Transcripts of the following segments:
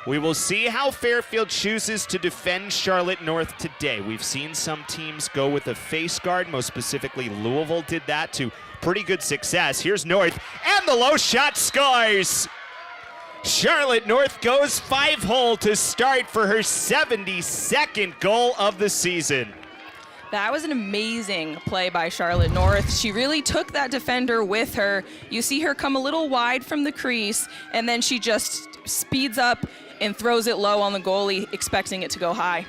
We will see how Fairfield chooses to defend Charlotte North today. We've seen some teams go with a face guard, most specifically Louisville did that to pretty good success. Here's North, and the low shot scores! Charlotte North goes 5-hole to start for her 72nd goal of the season. That was an amazing play by Charlotte North. She really took that defender with her. You see her come a little wide from the crease, and then she just speeds up and throws it low on the goalie, expecting it to go high.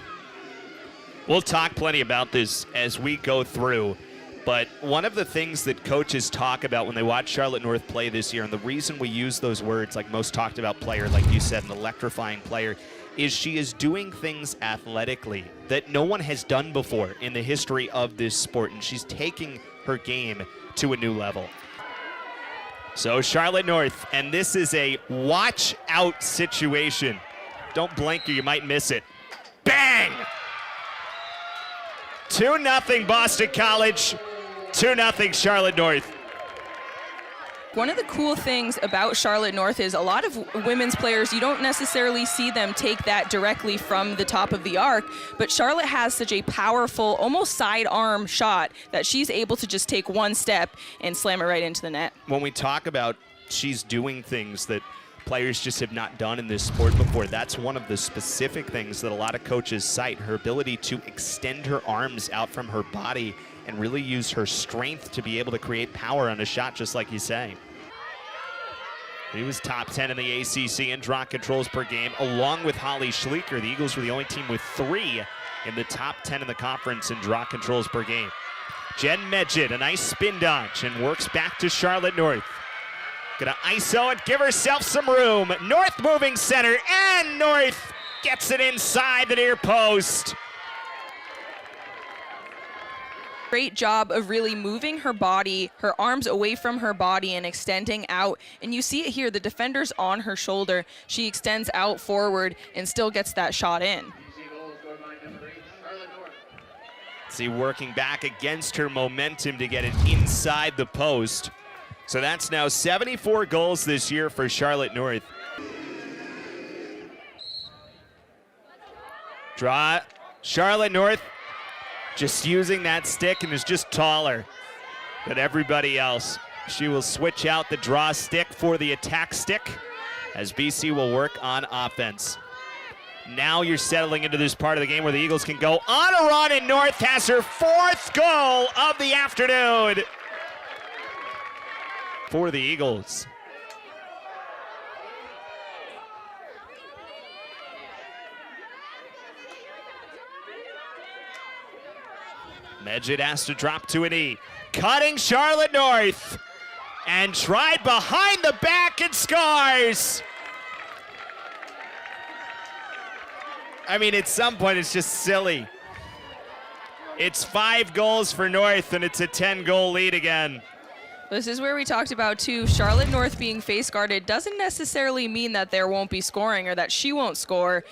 We'll talk plenty about this as we go through, but one of the things that coaches talk about when they watch Charlotte North play this year, and the reason we use those words like most talked about player, like you said, an electrifying player, is she is doing things athletically that no one has done before in the history of this sport, and she's taking her game to a new level. So Charlotte North, and this is a watch out situation. Don't blink or you might miss it. Bang! 2-0 Boston College, 2-0 Charlotte North. One of the cool things about Charlotte North is a lot of women's players, you don't necessarily see them take that directly from the top of the arc, but Charlotte has such a powerful, almost sidearm shot that she's able to just take one step and slam it right into the net. When we talk about she's doing things that players just have not done in this sport before, that's one of the specific things that a lot of coaches cite, her ability to extend her arms out from her body and really use her strength to be able to create power on a shot, just like you say. He was top 10 in the ACC in draw controls per game, along with Holly Schleicher. The Eagles were the only team with 3 in the top 10 in the conference in draw controls per game. Jen Medjid, a nice spin dodge, and works back to Charlotte North. Gonna ISO and give herself some room. North moving center, and North gets it inside the near post. Great job of really moving her body, her arms away from her body and extending out. And you see it here, the defender's on her shoulder. She extends out forward and still gets that shot in. See, working back against her momentum to get it inside the post. So that's now 74 goals this year for Charlotte North. Draw, Charlotte North just using that stick and is just taller than everybody else. She will switch out the draw stick for the attack stick as BC will work on offense. Now you're settling into this part of the game where the Eagles can go on a run, and North has her 4th goal of the afternoon for the Eagles. Medjid has to drop to an E. Cutting Charlotte North. And tried behind the back and scores. I mean, at some point it's just silly. It's 5 goals for North, and it's a 10-goal lead again. This is where we talked about, too, Charlotte North being face guarded doesn't necessarily mean that there won't be scoring or that she won't score.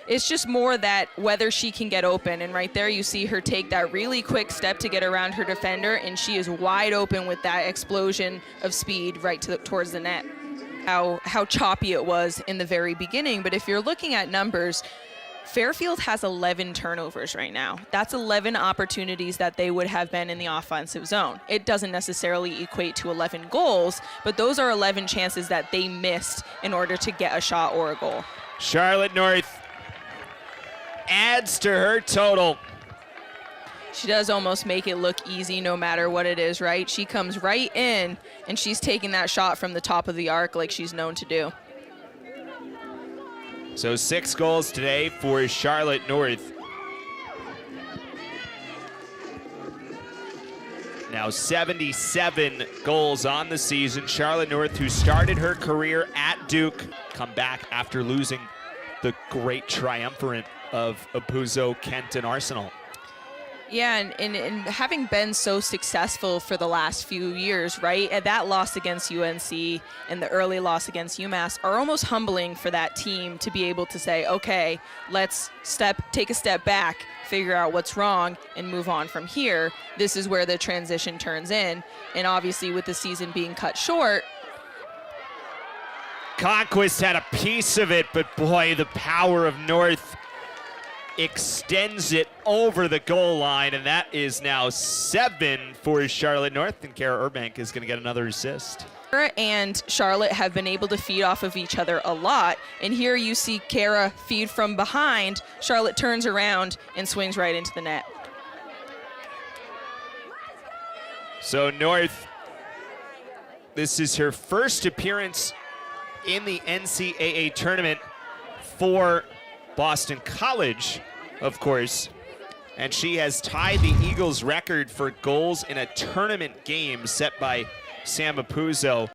It's just more that whether she can get open. And right there you see her take that really quick step to get around her defender, and she is wide open with that explosion of speed right towards the net. How choppy it was in the very beginning, but if you're looking at numbers, Fairfield has 11 turnovers right now. That's 11 opportunities that they would have been in the offensive zone. It doesn't necessarily equate to 11 goals, but those are 11 chances that they missed in order to get a shot or a goal. Charlotte North adds to her total. She does almost make it look easy no matter what it is, right? She comes right in, and she's taking that shot from the top of the arc like she's known to do. So 6 goals today for Charlotte North. Now 77 goals on the season. Charlotte North, who started her career at Duke, come back after losing the great triumvirate of Abuso, Kent, and Arsenal. Yeah, and having been so successful for the last few years, right? And that loss against UNC and the early loss against UMass are almost humbling for that team to be able to say, okay, let's take a step back, figure out what's wrong, and move on from here. This is where the transition turns in. And obviously with the season being cut short, Conquest had a piece of it, but boy, the power of North extends it over the goal line, and that is now 7 for Charlotte North, and Kara Urbank is going to get another assist. Kara and Charlotte have been able to feed off of each other a lot, and here you see Kara feed from behind. Charlotte turns around and swings right into the net. So North, this is her first appearance in the NCAA tournament for Boston College, of course, and she has tied the Eagles' record for goals in a tournament game set by Sam Apuzzo.